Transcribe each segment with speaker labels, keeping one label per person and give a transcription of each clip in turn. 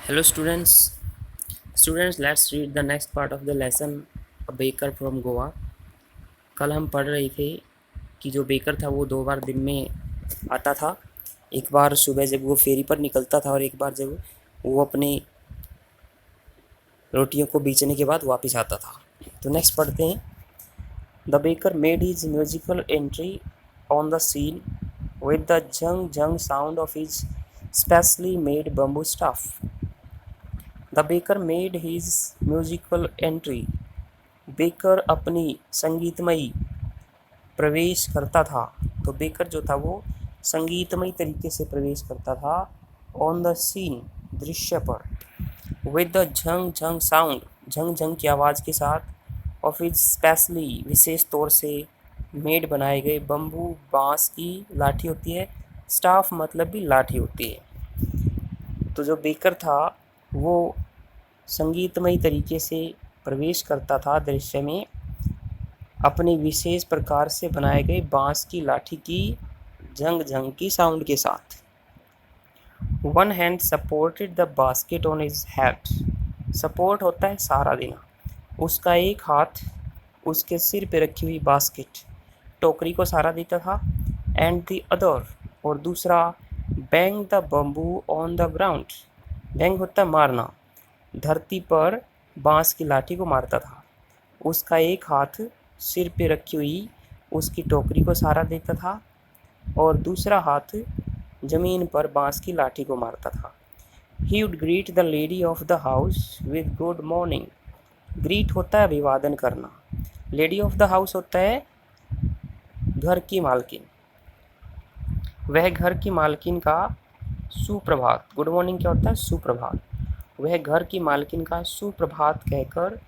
Speaker 1: Hello students, let's read the next part of the lesson, A Baker from Goa. कल हम पढ़ रहे थे कि जो बेकर था वो 2 बार दिन में आता था। एक बार सुबह जब वो फेरी पर निकलता था और एक बार जब वो अपने रोटियों को बेचने के बाद वापस आता था। तो नेक्स्ट पढ़ते हैं। The baker made his musical entry on the scene with the jung jung sound of his specially made bamboo staff. The baker made his musical entry. Baker अपनी संगीतमयी प्रवेश करता था। तो बेकर जो था वो संगीतमयी तरीके से प्रवेश करता था ऑन द सीन, दृश्य पर, with the Jhang Jhang sound, Jhang Jhang की आवाज़ के साथ, ऑफ इज स्पेशली, विशेष तौर से, मेड बनाए गए, बम्बू बांस की लाठी होती है, स्टाफ मतलब भी लाठी होती है। तो जो बेकर था वो संगीतमयी तरीके से प्रवेश करता था दृश्य में अपने विशेष प्रकार से बनाए गए बांस की लाठी की झंग झंग की साउंड के साथ। One hand supported the basket on his head. Support होता है सहारा देना। उसका एक हाथ उसके सिर पे रखी हुई बास्केट, टोकरी को सहारा देता था। एंड द अदर, और दूसरा, bang the bamboo on the ground. Bang होता है मारना, धरती पर बांस की लाठी को मारता था। उसका एक हाथ सिर पे रखी हुई उसकी टोकरी को सहारा देता था और दूसरा हाथ जमीन पर बांस की लाठी को मारता था। He would greet the lady of the house with good morning. Greet होता है अभिवादन करना। लेडी ऑफ द हाउस होता है घर की मालकिन। वह घर की मालकिन का सुप्रभात, गुड मॉर्निंग क्या होता है? सुप्रभात। वह घर की मालकिन का सुप्रभात कहकर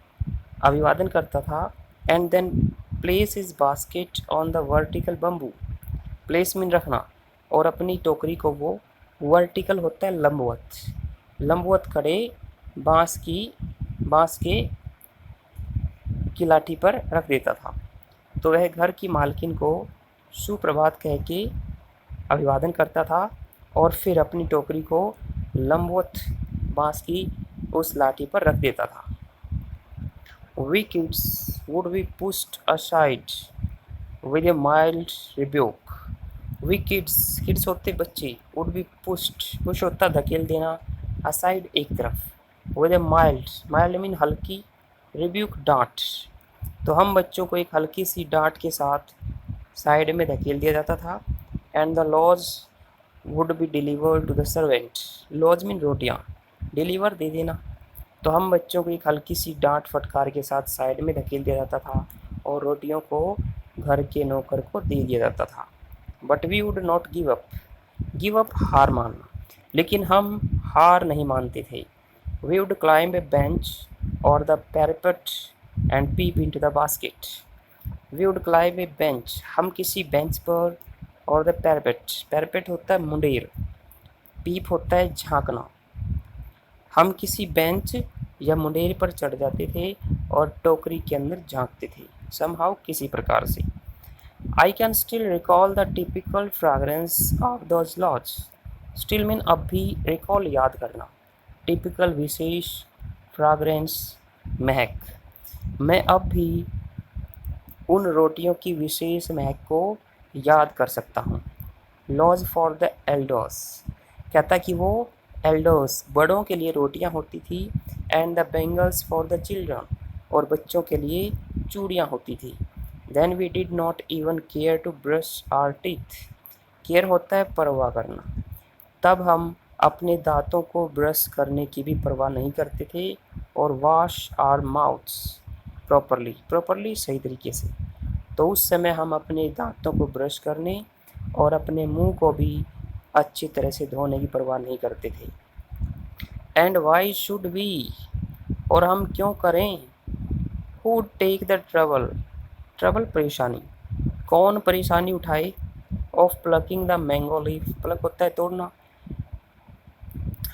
Speaker 1: अभिवादन करता था। And then place his basket on the vertical bamboo. Place मीन रखना, और अपनी टोकरी को वो, वर्टिकल होता है लंबवत, लंबवत खड़े बांस के की लाठी पर रख देता था। तो वह घर की मालकिन को सुप्रभात कह के अभिवादन करता था और फिर अपनी टोकरी को लंबवत बांस की उस लाठी पर रख देता था। We kids would be pushed aside with a mild rebuke. We kids, kids होते बच्चे, would be pushed, push होता धकेल देना, aside एक तरफ, with a mild मीन हल्की, rebuke डांट। तो हम बच्चों को एक हल्की सी डांट के साथ साइड में धकेल दिया जाता था। And the loaves would be delivered to the servant. Loaves मीन रोटियाँ, डिलीवर दे देना। तो हम बच्चों को एक हल्की सी डांट फटकार के साथ साइड में धकेल दिया जाता था और रोटियों को घर के नौकर को दे दिया जाता था। But we would not give up. Give up हार मानना, लेकिन हम हार नहीं मानते थे। We would climb a bench और the parapet and peep into the basket. We would climb a bench, हम किसी बेंच पर, और द पैरापेट, पैरापेट होता है मुंडेर, पीप होता है झांकना। हम किसी बेंच या मुंडेर पर चढ़ जाते थे और टोकरी के अंदर झांकते थे, समहाउ किसी प्रकार से। I can still recall the typical fragrance of those loaves. Still मीन अब भी, रिकॉल याद करना, टिपिकल विशेष, फ्रेगरेंस महक। मैं अब भी उन रोटियों की विशेष महक को याद कर सकता हूँ। लॉज फॉर द एल्डर्स, कहता कि वो एल्डर्स, बड़ों के लिए रोटियां होती थी। And the bangles for the children, और बच्चों के लिए चूड़ियाँ होती थी। Then we did not even care to brush our teeth. Care होता है परवाह करना। तब हम अपने दांतों को ब्रश करने की भी परवाह नहीं करते थे। और wash our mouths properly, properly सही तरीके से। तो उस समय हम अपने दांतों को ब्रश करने और अपने मुंह को भी अच्छी तरह से धोने की परवाह नहीं करते थे। एंड वाई शुड वी, और हम क्यों करें? Who take the trouble, trouble परेशानी, कौन परेशानी उठाए? Of plucking the mango leaf, pluck होता है तोड़ना,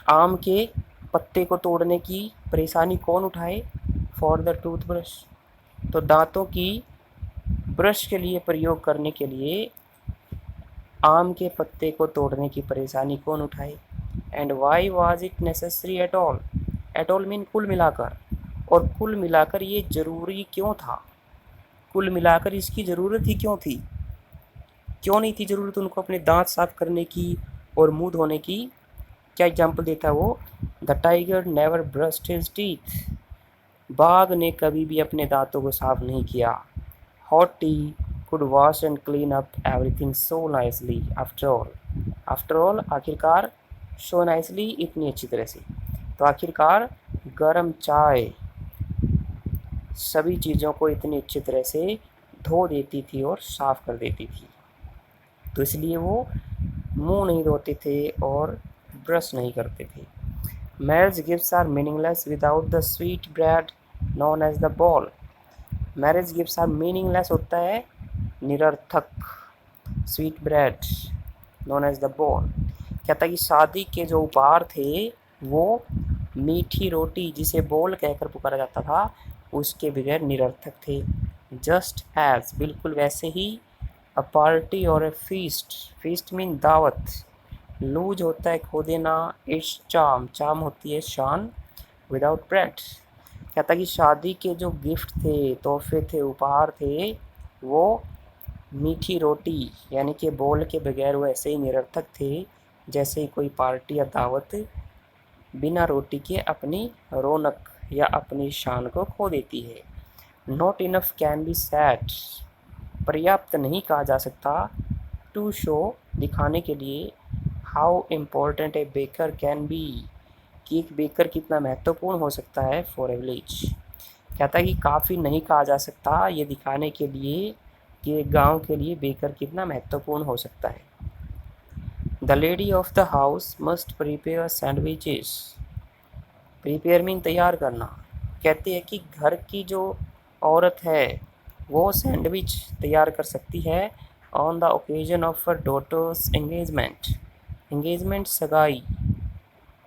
Speaker 1: आम के पत्ते को तोड़ने की परेशानी कौन उठाए? फॉर द टूथब्रश, तो दांतों की ब्रश के लिए प्रयोग करने के लिए आम के पत्ते को तोड़ने की परेशानी कौन उठाए? And why was it necessary at all? At all mean कुल मिलाकर, और कुल मिलाकर ये ज़रूरी क्यों था? कुल मिलाकर इसकी ज़रूरत ही क्यों थी? क्यों नहीं थी ज़रूरत उनको अपने दांत साफ करने की और मुंह धोने की? क्या एग्जाम्पल देता है वो? The tiger never brushed his teeth. बाघ ने कभी भी अपने दांतों को साफ नहीं किया। Hot T could wash and clean up everything so nicely after all. After all आखिरकार, सो नाइसली इतनी अच्छी तरह से, तो आखिरकार गर्म चाय सभी चीज़ों को इतनी अच्छी तरह से धो देती थी और साफ़ कर देती थी, तो इसलिए वो मुंह नहीं धोते थे और ब्रश नहीं करते थे। Marriage gifts are meaningless without the sweet bread known as the bol. Marriage gifts are meaningless होता है निरर्थक, sweet bread known as the bol. कहता है कि शादी के जो उपहार थे वो मीठी रोटी, जिसे बोल कहकर पुकारा जाता था, उसके बगैर निरर्थक थे। जस्ट एज, बिल्कुल वैसे ही, अ पार्टी और ए फीस्ट, फीस्ट मीन दावत, लूज होता है खो देना, इट्स चाम, चाम होती है शान, विदाउट ब्रेड। कहता कि शादी के जो गिफ्ट थे, तोहफे थे, उपहार थे, वो मीठी रोटी यानी कि बोल के बगैर वो ऐसे ही निरर्थक थे जैसे ही कोई पार्टी या दावत बिना रोटी के अपनी रौनक या अपनी शान को खो देती है। Not enough can be sad, पर्याप्त नहीं कहा जा सकता, टू शो, दिखाने के लिए, how important A baker can be, कि एक बेकर कितना महत्वपूर्ण हो सकता है फॉर ए विलेज। कहता है कि काफ़ी नहीं कहा जा सकता ये दिखाने के लिए कि गांव के लिए बेकर कितना महत्वपूर्ण हो सकता है। The lady of the house must prepare sandwiches. Prepare mean तैयार करना। कहती है कि घर की जो औरत है वो सैंडविच तैयार कर सकती है on the occasion of her daughter's engagement. Engagement सगाई,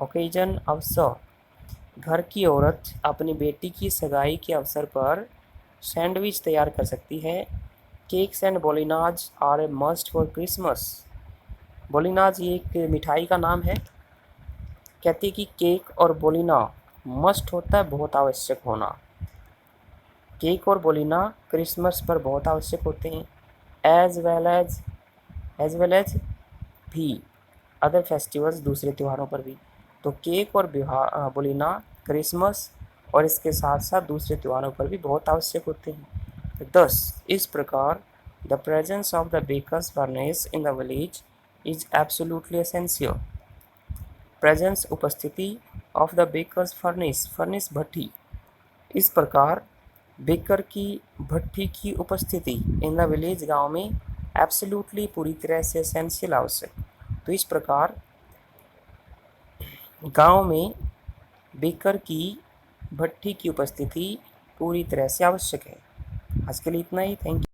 Speaker 1: ओकेजन अवसर। घर की औरत अपनी बेटी की सगाई के अवसर पर सैंडविच तैयार कर सकती है। Cakes and bolinhas are a must for Christmas. Bolinhas ये एक मिठाई का नाम है। कहती है कि केक और बोलिना मस्ट होता है बहुत आवश्यक होना। केक और बोलिना क्रिसमस पर बहुत आवश्यक होते हैं। एज वेल एज भी अदर फेस्टिवल्स, दूसरे त्योहारों पर भी। तो केक और बोलिना क्रिसमस और इसके साथ साथ दूसरे त्योहारों पर भी बहुत आवश्यक होते हैं। दस, इस प्रकार the presence of the baker's furnace in the village is absolutely essential. Presence, उपस्थिति, of the baker's furnace, furnace भट्टी, इस प्रकार बेकर की भट्टी की उपस्थिति इन द विलेज, गांव में, एब्सोल्युटली पूरी तरह से, एसेंशियल आवश्यक। तो इस प्रकार गांव में बेकर की भट्टी की उपस्थिति पूरी तरह से आवश्यक है। आज के लिए इतना ही। Thank you.